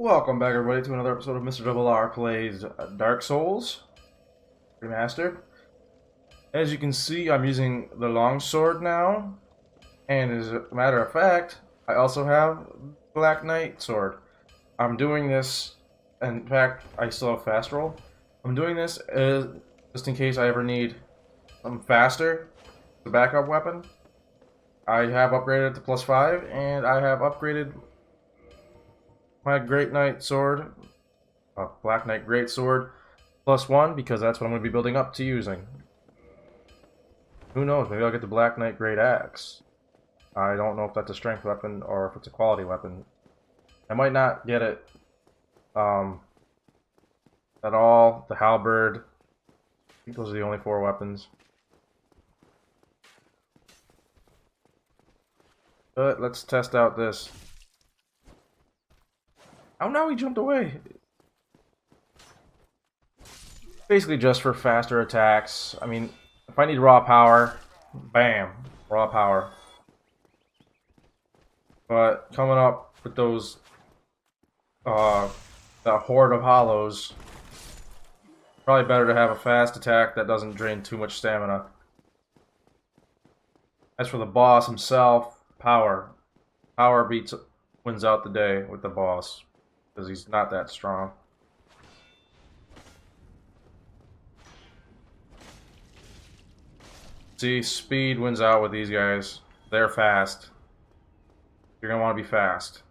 Welcome back, everybody, to another episode of Mr. Double R Plays Dark Souls Remastered. As you can see, I'm using the longsword now, and as a matter of fact, I also have Black Knight sword. I'm doing this, in fact, I still have fast roll. I'm doing this just in case I ever need something faster, the backup weapon. I have upgraded it to +5, and I have upgraded my Great Knight sword, Black Knight Great Sword, +1 because that's what I'm going to be building up to using. Who knows? Maybe I'll get the Black Knight Great Axe. I don't know if that's a strength weapon or if it's a quality weapon. I might not get it at all. The halberd. I think those are the only 4 weapons. But let's test out this. Oh no, he jumped away. Basically just for faster attacks. I mean, if I need raw power, bam, raw power. But coming up with those, that horde of hollows, probably better to have a fast attack that doesn't drain too much stamina. As for the boss himself, power. Power wins out the day with the boss, because he's not that strong. See, speed wins out with these guys. They're fast. You're going to want to be fast.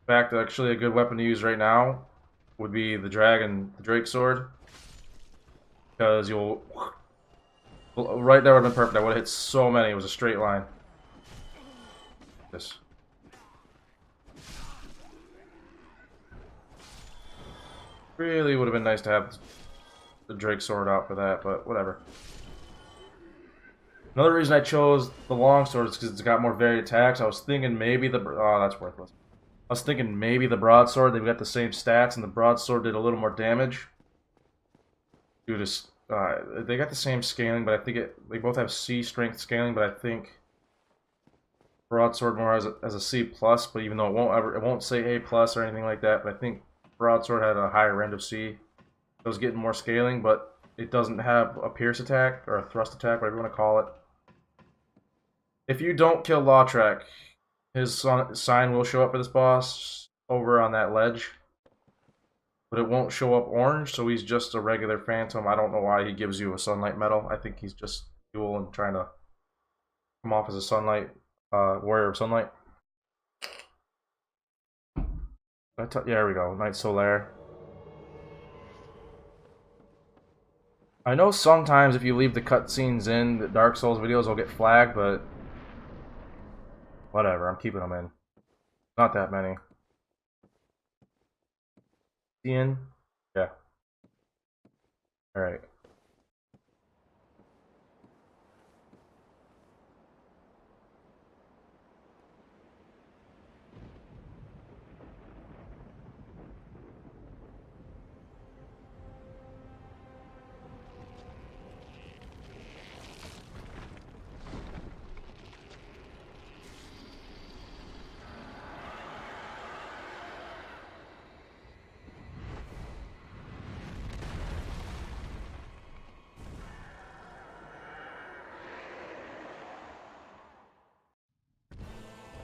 In fact, actually a good weapon to use right now would be the Drake sword. Because you'll... Right there would have been perfect. I would have hit so many. It was a straight line. This. Really would have been nice to have the Drake sword out for that, but whatever. Another reason I chose the longsword is because it's got more varied attacks. I was thinking maybe the... Oh, that's worthless. I was thinking maybe the broadsword. They've got the same stats, and the broadsword did a little more damage. Due to... they got the same scaling, but I think they both have C strength scaling, but I think broadsword more as a C plus. But even though it won't say A plus or anything like that, but I think broadsword had a higher end of C. It was getting more scaling, but it doesn't have a pierce attack or a thrust attack, whatever you want to call it. If you don't kill Lordran, his sign will show up for this boss over on that ledge. But it won't show up orange, so he's just a regular phantom. I don't know why he gives you a sunlight medal. I think he's just dual and trying to come off as a sunlight, warrior of sunlight. Yeah, there we go, Knight Solaire. I know sometimes if you leave the cutscenes in, the Dark Souls videos will get flagged, but whatever, I'm keeping them in. Not that many. Ian? Yeah. Alright.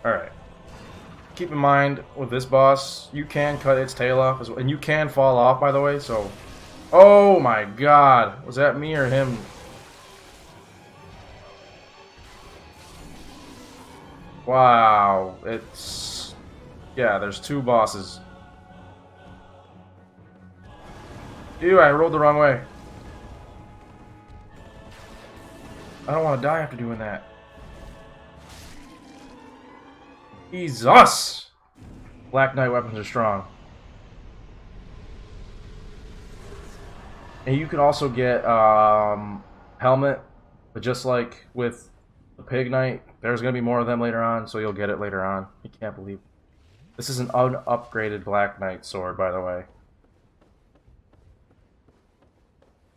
Alright. Keep in mind, with this boss, you can cut its tail off as well. And you can fall off, by the way, so... Oh my god! Was that me or him? Wow. It's... Yeah, there's 2 bosses. Ew, I rolled the wrong way. I don't want to die after doing that. Jesus! Black Knight weapons are strong. And you can also get helmet, but just like with the Pig Knight, there's going to be more of them later on, so you'll get it later on. You can't believe. This is an unupgraded Black Knight sword, by the way.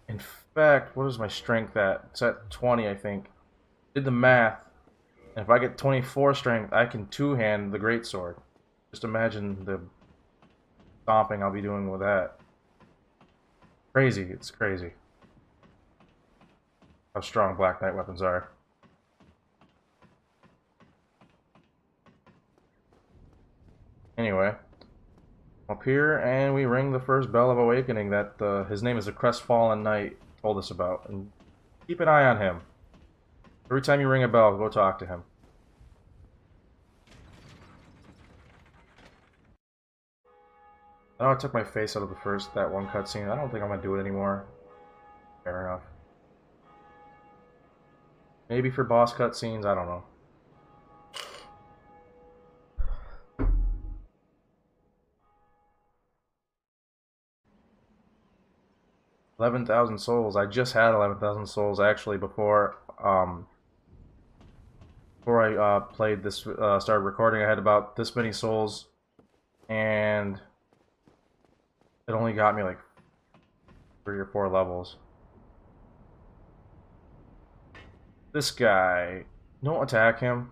In fact, what is my strength at? It's at 20, I think. Did the math. And if I get 24 strength, I can two-hand the greatsword. Just imagine the stomping I'll be doing with that. Crazy, it's crazy. How strong Black Knight weapons are. Anyway, up here, and we ring the first bell of awakening that his name is the Crestfallen Knight told us about. And keep an eye on him. Every time you ring a bell, go talk to him. I know I took my face out of that one cutscene. I don't think I'm gonna do it anymore. Fair enough. Maybe for boss cutscenes, I don't know. 11,000 souls. I just had 11,000 souls actually before I played this, started recording. I had about this many souls, and it only got me like 3 or 4 levels. This guy, don't attack him.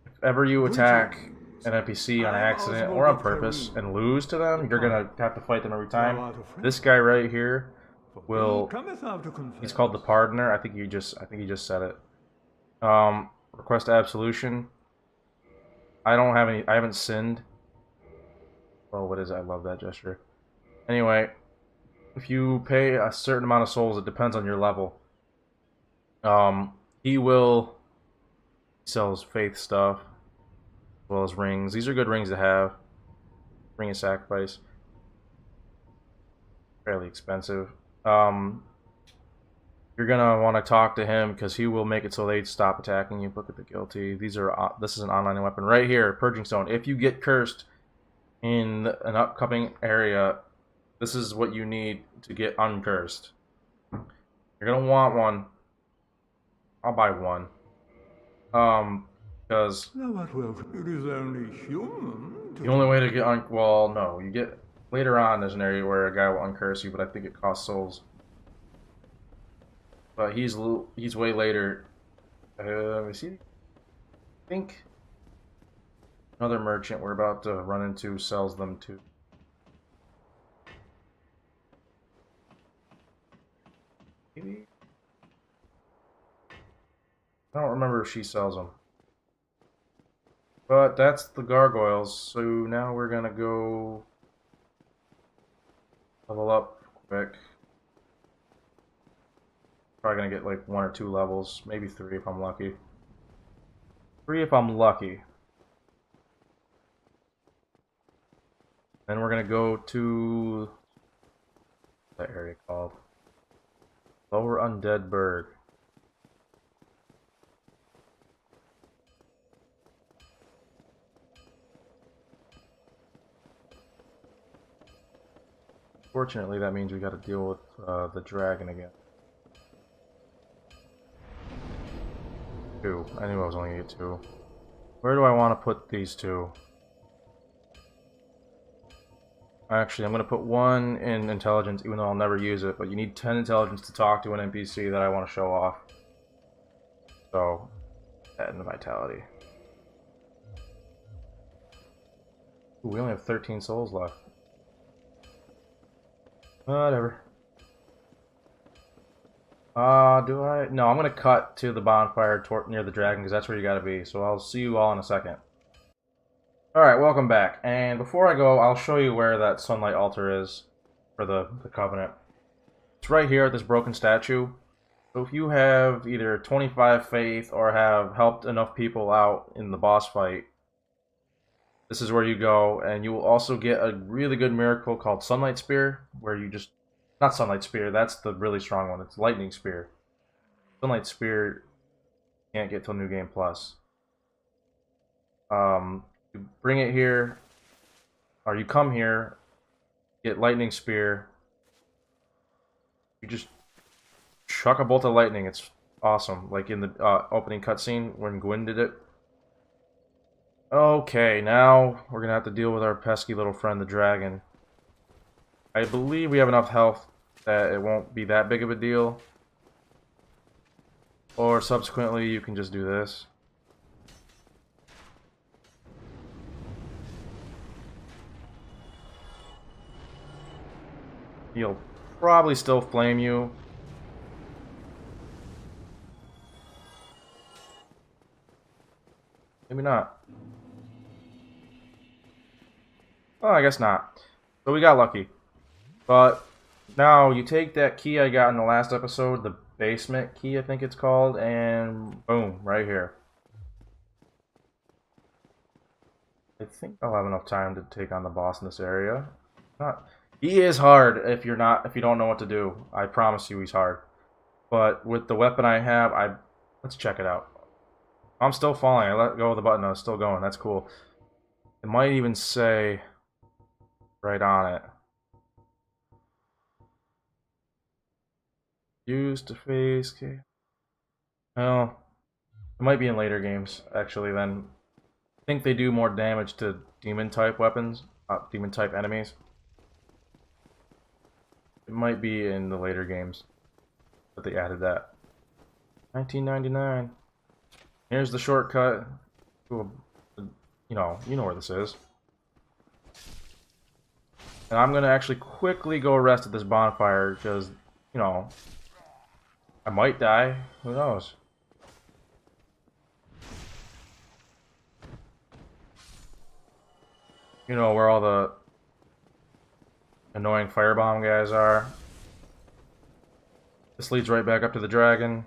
If ever you attack an NPC on accident or on purpose and lose to them, you're gonna have to fight them every time. This guy right here will. He's called the Pardoner. I think he just said it. Request absolution. I don't have any. I haven't sinned. Oh, what is it? I love that gesture. Anyway, if you pay a certain amount of souls, it depends on your level. He sells faith stuff, as well as rings. These are good rings to have. Ring of sacrifice. Fairly expensive. You're gonna want to talk to him because he will make it so they stop attacking you. Look at the guilty. This is an online weapon right here, Purging Stone. If you get cursed in an upcoming area, this is what you need to get uncursed. You're gonna want one. I'll buy one. Because it is only human. The only way to get well, no, you get later on. There's an area where a guy will uncurse you, but I think it costs souls. But he's way later. Let me see. I think another merchant we're about to run into sells them too. Maybe. I don't remember if she sells them. But that's the gargoyles, so now we're gonna go level up quick. Probably gonna get like 1 or 2 levels, maybe 3 if I'm lucky. 3 if I'm lucky. Then we're gonna go to that area called Lower Undead Berg. Fortunately, that means we got to deal with the dragon again. 2. I knew I was only going to get 2. Where do I want to put these 2? Actually, I'm going to put 1 in intelligence, even though I'll never use it. But you need 10 intelligence to talk to an NPC that I want to show off. So, add in the vitality. Ooh, we only have 13 souls left. Whatever. Do I? No, I'm gonna cut to the bonfire near the dragon because that's where you gotta be. So I'll see you all in a second. Alright, welcome back. And before I go, I'll show you where that sunlight altar is for the Covenant. It's right here at this broken statue. So if you have either 25 faith or have helped enough people out in the boss fight, this is where you go, and you will also get a really good miracle called Sunlight Spear, where you just... Not Sunlight Spear, that's the really strong one. It's Lightning Spear. Sunlight Spear you can't get till New Game Plus. You bring it here, or you come here, get Lightning Spear. You just chuck a bolt of lightning. It's awesome, like in the opening cutscene when Gwyn did it. Okay, now we're gonna have to deal with our pesky little friend, the dragon. I believe we have enough health that it won't be that big of a deal. Or subsequently, you can just do this. He'll probably still flame you. Maybe not. Oh, I guess not. So we got lucky. But now you take that key I got in the last episode, the basement key I think it's called, and boom, right here. I think I'll have enough time to take on the boss in this area. Not. He is hard if you don't know what to do. I promise you he's hard. But with the weapon I have, let's check it out. I'm still falling. I let go of the button. I was still going. That's cool. It might even say right on it. Use to face. Okay. Well, it might be in later games, actually, then. I think they do more damage to demon-type weapons, demon-type enemies. It might be in the later games that they added that. 1999. Here's the shortcut. You know where this is. And I'm gonna actually quickly go rest at this bonfire because, I might die. Who knows? You know where all the annoying firebomb guys are. This leads right back up to the dragon.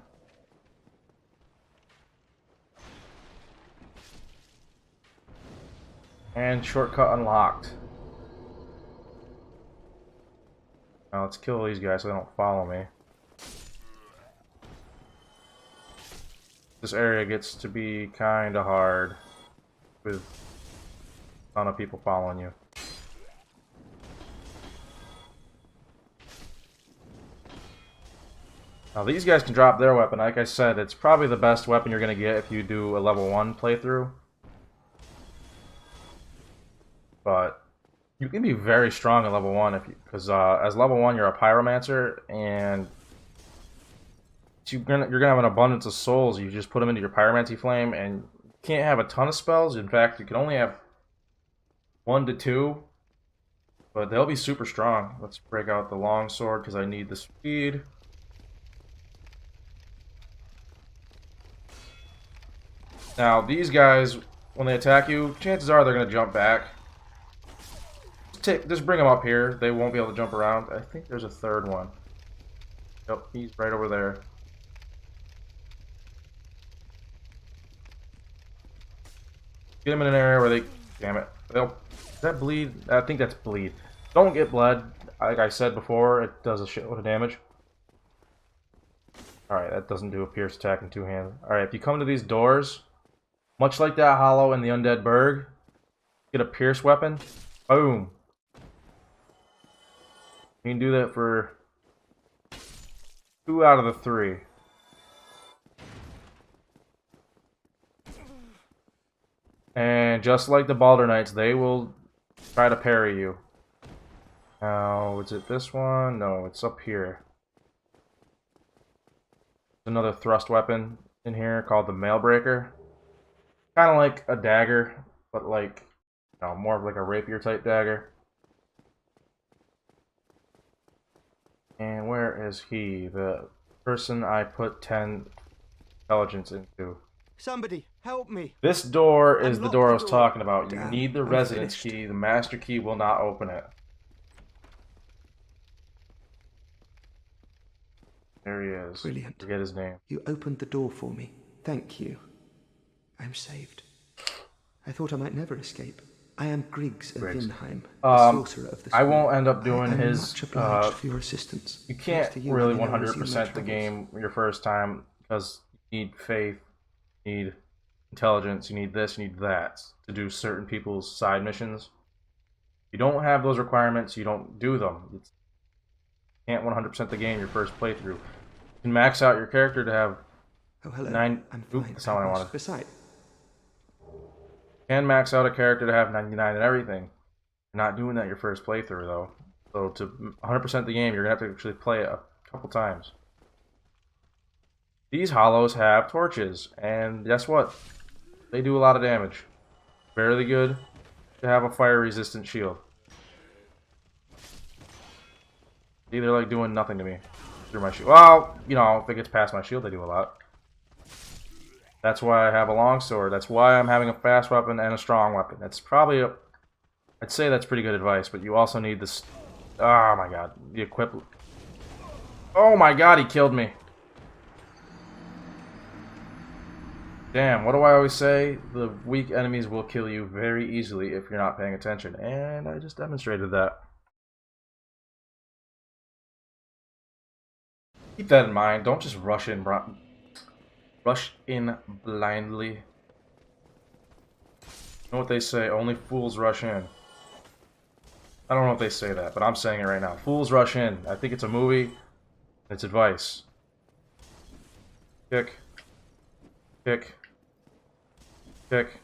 And shortcut unlocked. Now let's kill these guys so they don't follow me. This area gets to be kinda hard with a ton of people following you. Now these guys can drop their weapon. Like I said, it's probably the best weapon you're gonna get if you do a level 1 playthrough. But you can be very strong at level 1 because as level 1 you're a pyromancer and you're gonna have an abundance of souls. You just put them into your pyromancy flame, and you can't have a ton of spells. In fact, you can only have 1 to 2, but they'll be super strong. Let's break out the long sword because I need the speed. Now these guys, when they attack you, chances are they're gonna jump back. Just bring them up here. They won't be able to jump around. I think there's a third one. Yep, he's right over there. Get them in an area where they... Damn it. Does that bleed? I think that's bleed. Don't get bled. Like I said before, it does a shitload of damage. Alright, that doesn't do a pierce attack in 2 hands. Alright, if you come to these doors, much like that hollow in the Undead Burg, get a pierce weapon. Boom. You can do that for 2 out of the 3. And just like the Baldur Knights, they will try to parry you. Now, is it this one? No, it's up here. Another thrust weapon in here called the Mailbreaker. Kind of like a dagger, but like, more of like a rapier type dagger. And where is he? The person I put 10 intelligence into. Somebody, help me. This door is the door I was talking about. You Damn, need the I'm residence finished. key. The master key will not open it. There he is. Brilliant. Forget his name. You opened the door for me. Thank you. I'm saved. I thought I might never escape. I am Griggs of Griggs. Vinheim, the sorcerer of the I Scroll. won't end up doing I am his... much obliged for your assistance. You can't Thanks to you, really I never received 100% my the troubles. game your first time because you need faith, you need intelligence, you need this, you need that to do certain people's side missions. If you don't have those requirements, you don't do them. You can't 100% the game your first playthrough. You can max out your character to have Oh, hello. 9... I'm Oop, fine. that's not what I thanks. wanted. Besides, You can max out a character to have 99 and everything. You're not doing that your first playthrough, though. So to 100% the game, you're going to have to actually play it a couple times. These hollows have torches, and guess what? They do a lot of damage. Fairly good to have a fire-resistant shield. See, they're like doing nothing to me through my shield. Well, you know, if it gets past my shield, they do a lot. That's why I have a longsword. That's why I'm having a fast weapon and a strong weapon. That's probably a... I'd say that's pretty good advice, but you also need this... Oh my god. The equip... Oh my god, he killed me. Damn, what do I always say? The weak enemies will kill you very easily if you're not paying attention. And I just demonstrated that. Keep that in mind. Don't just rush in blindly. You know what they say? Only fools rush in. I don't know if they say that, but I'm saying it right now. Fools rush in. I think it's a movie. It's advice. Kick. Kick. Kick.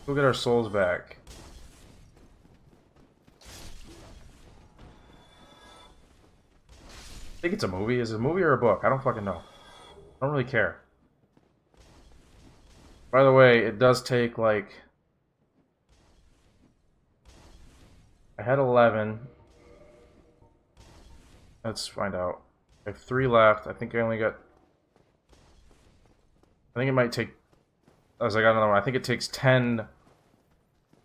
Go get our souls back. I think it's a movie. Is it a movie or a book? I don't fucking know. I don't really care. By the way, it does take like... I had 11. Let's find out. I have 3 left. I think I only got... I think it might take... As I got another one. I think it takes 10...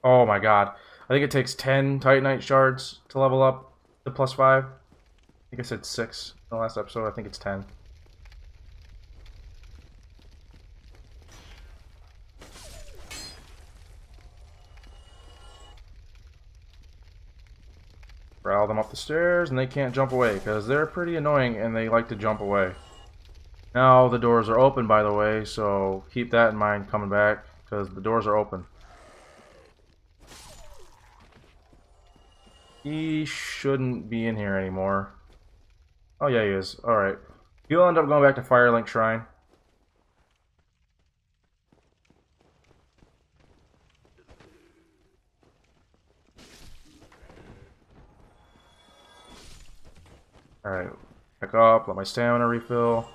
Oh my god. I think it takes 10 Titanite shards to level up to +5. I think I said 6 in the last episode. I think it's 10. Corral them up the stairs, and they can't jump away, because they're pretty annoying, and they like to jump away. Now the doors are open, by the way, so keep that in mind coming back, because the doors are open. He shouldn't be in here anymore. Oh yeah, he is. Alright. He'll end up going back to Firelink Shrine. Alright. Back up. Let my stamina refill.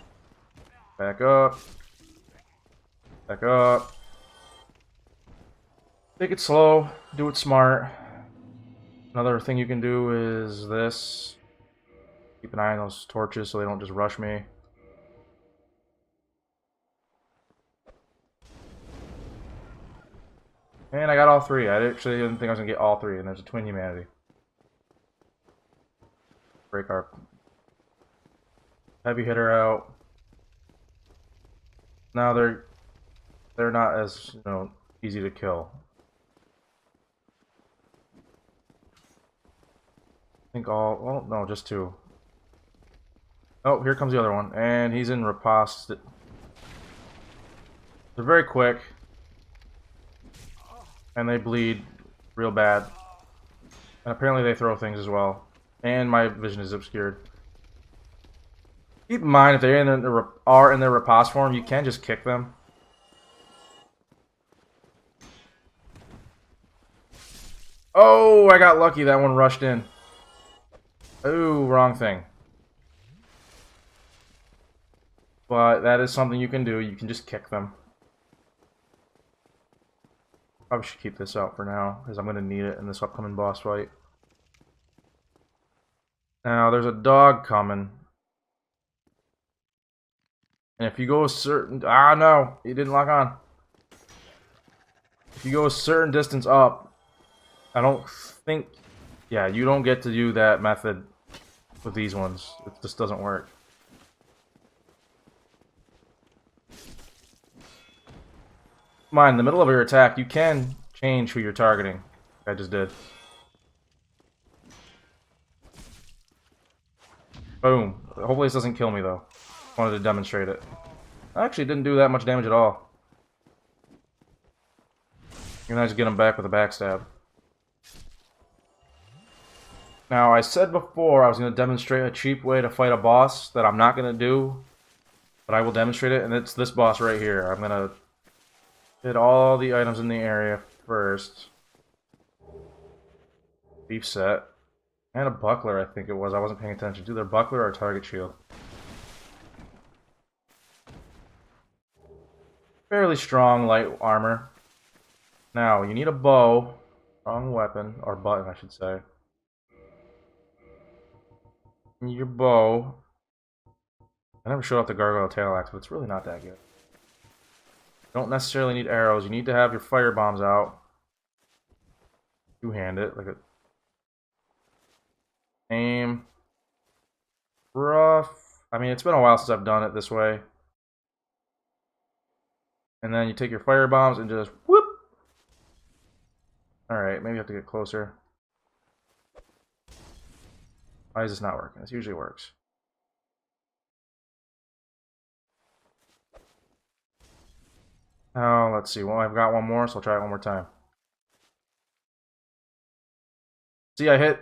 Back up. Back up. Take it slow. Do it smart. Another thing you can do is this. Keep an eye on those torches so they don't just rush me. And I got all 3. I actually didn't think I was going to get all 3, and there's a twin humanity. Break our heavy hitter out. Now they're not as, you know, easy to kill. I think all... Well, no, just 2. Oh, here comes the other one. And he's in riposte. They're very quick. And they bleed real bad. And apparently they throw things as well. And my vision is obscured. Keep in mind, if they are in their riposte form, you can just kick them. Oh, I got lucky. That one rushed in. Oh, wrong thing. But that is something you can do. You can just kick them. Probably should keep this out for now, because I'm going to need it in this upcoming boss fight. Now, there's a dog coming. And if you go a certain... Ah, no! He didn't lock on. If you go a certain distance up, I don't think... Yeah, you don't get to do that method with these ones. It just doesn't work. Mind, in the middle of your attack, you can change who you're targeting. I just did. Boom. Hopefully this doesn't kill me, though. Wanted to demonstrate it. I actually didn't do that much damage at all. And I just get him back with a backstab. Now, I said before I was going to demonstrate a cheap way to fight a boss that I'm not going to do. But I will demonstrate it, and it's this boss right here. I'm going to hit all the items in the area first. Beef set. And a buckler, I think it was. I wasn't paying attention. Either buckler or target shield. Fairly strong light armor. Now, you need a bow. Strong weapon. Or button, I should say. You need your bow. I never showed off the gargoyle tail axe, but it's really not that good. You don't necessarily need arrows. You need to have your fire bombs out. Two-hand it. Like a... Aim. Rough. I mean, it's been a while since I've done it this way. And then you take your fire bombs and just whoop. Alright, maybe you have to get closer. Why is this not working? This usually works. Oh, let's see. Well, I've got one more, so I'll try it one more time. See, I hit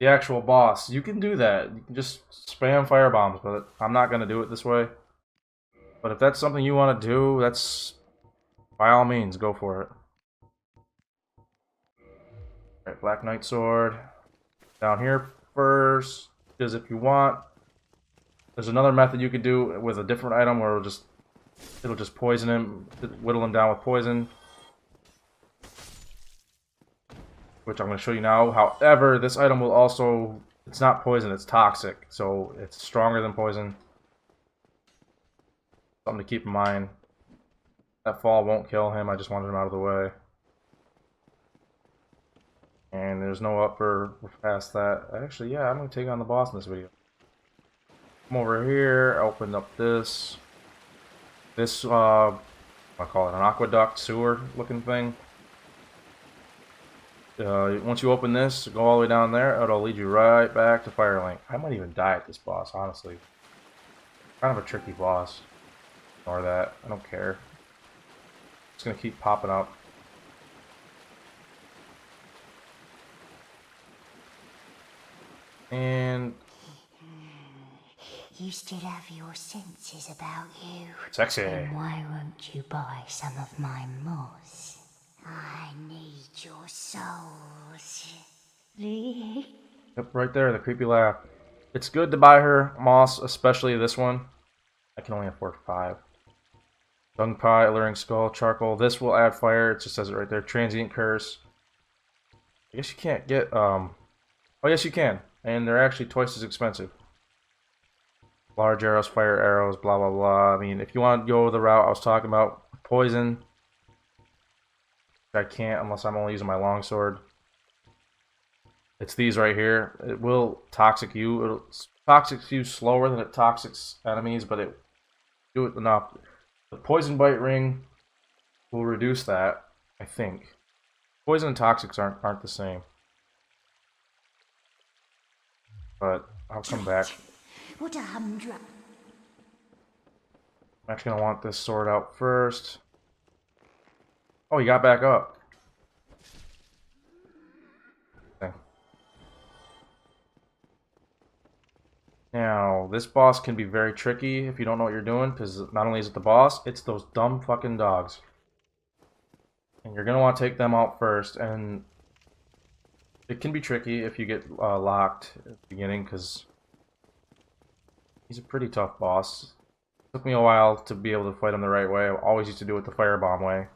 the actual boss. You can do that. You can just spam fire bombs, but I'm not going to do it this way. But if that's something you want to do, that's... by all means, go for it. Alright, Black Knight Sword. Down here first, because if you want... There's another method you could do with a different item where it'll just poison him, whittle him down with poison. Which I'm going to show you now. However, this item will also... It's not poison, it's toxic. So it's stronger than poison. Something to keep in mind. That fall won't kill him, I just wanted him out of the way. And there's no upper past that. Actually, yeah, I'm going to take on the boss in this video. Come over here, open up this. This, I call it an aqueduct sewer looking thing. Once you open this, go all the way down there, it'll lead you right back to Firelink. I might even die at this boss, honestly. Kind of a tricky boss. Ignore that, I don't care. It's gonna keep popping up. And... You still have your senses about you. Sexy. Then why won't you buy some of my moss? I need your souls. Yep, right there, the creepy laugh. It's good to buy her moss, especially this one. I can only afford 5. Dung pie, alluring skull, charcoal. This will add fire. It just says it right there. Transient curse. I guess you can't get oh yes you can. And they're actually twice as expensive. Large arrows, fire arrows, blah blah blah. I mean, if you want to go the route I was talking about, poison. I can't unless I'm only using my longsword. It's these right here. It will toxic you. It'll toxic you slower than it toxics enemies, but it do it enough. The poison bite ring will reduce that, I think. Poison and toxics aren't the same. But I'll come back. What a humdrum. I'm actually gonna want this sword out first. Oh, he got back up. Okay. Now, this boss can be very tricky if you don't know what you're doing, because not only is it the boss, it's those dumb fucking dogs. And you're gonna want to take them out first, and it can be tricky if you get locked at the beginning, because he's a pretty tough boss. It took me a while to be able to fight him the right way. I always used to do it the firebomb way.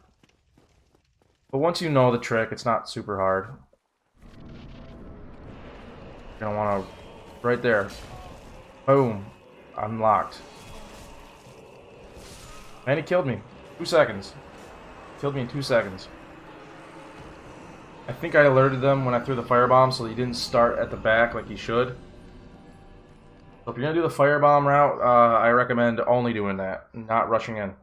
But once you know the trick, it's not super hard. You're gonna want to... right there. Boom. Unlocked. And he killed me. 2 seconds. Killed me in 2 seconds. I think I alerted them when I threw the firebomb so he didn't start at the back like he should. So if you're gonna do the firebomb route, I recommend only doing that, not rushing in.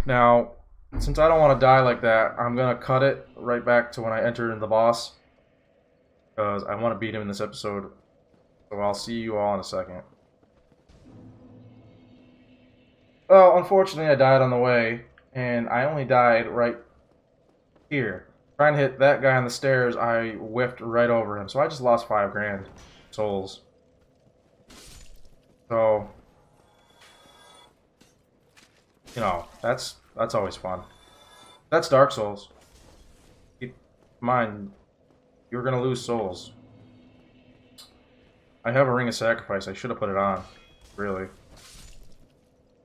Now, since I don't want to die like that, I'm gonna cut it right back to when I enter in the boss, because I want to beat him in this episode. So I'll see you all in a second. Well, unfortunately, I died on the way, and I only died right here. Trying to hit that guy on the stairs, I whiffed right over him, so I just lost 5 grand souls. So, you know, that's always fun. That's Dark Souls. Keep in mind, You're gonna lose souls. I have a ring of sacrifice. I should have put it on. Really.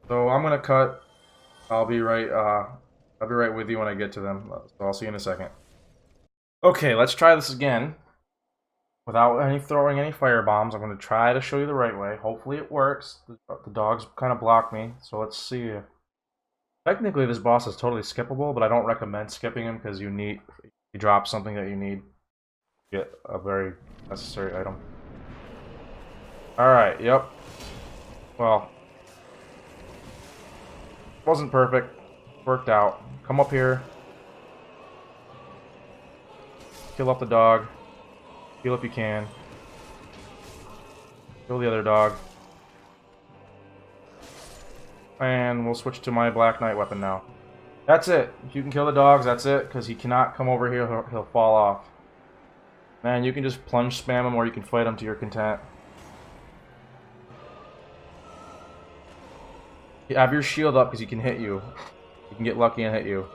So I'm gonna cut. I'll be right with you when I get to them. So I'll see you in a second. Okay, let's try this again. Without throwing any fire bombs, I'm gonna try to show you the right way. Hopefully it works. The dogs kind of block me, so let's see. Technically, this boss is totally skippable, but I don't recommend skipping him because you drop something that you need to get a very necessary item. Alright, yep. Well, wasn't perfect. Worked out. Come up here. Kill up the dog. Heal if you can. Kill the other dog. And we'll switch to my Black Knight weapon now. That's it. If you can kill the dogs, that's it, because he cannot come over here, he'll fall off. Man, you can just plunge spam him or you can fight him to your content. You have your shield up because he can hit you. You can get lucky and hit you.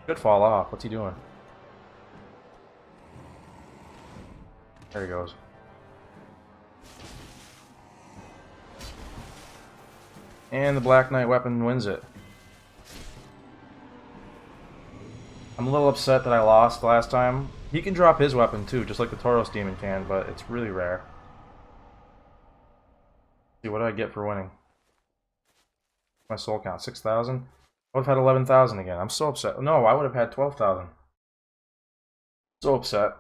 Should fall off. What's he doing? There he goes. And the Black Knight weapon wins it. I'm a little upset that I lost last time. He can drop his weapon too, just like the Tauros demon can, but it's really rare. Let's see, what did I get for winning? My soul count, 6,000? I would have had 11,000 again. I'm so upset. No, I would have had 12,000. So upset.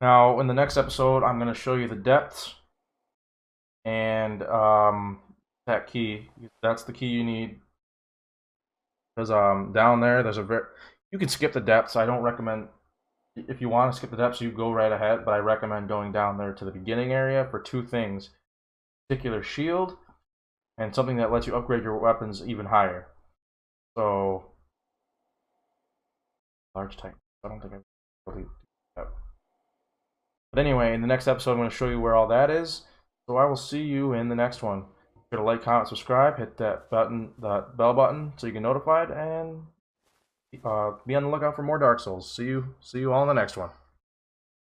Now, in the next episode, I'm going to show you the depths and that key. That's the key you need. Because down there, there's you can skip the depths. I don't recommend, if you want to skip the depths, you go right ahead, but I recommend going down there to the beginning area for two things. Particular shield, and something that lets you upgrade your weapons even higher. So, large tank. I don't think I really do that. But anyway, in the next episode, I'm going to show you where all that is. So I will see you in the next one. Be sure to like, comment, subscribe, hit that button, that bell button, so you get notified, and be on the lookout for more Dark Souls. See you all in the next one.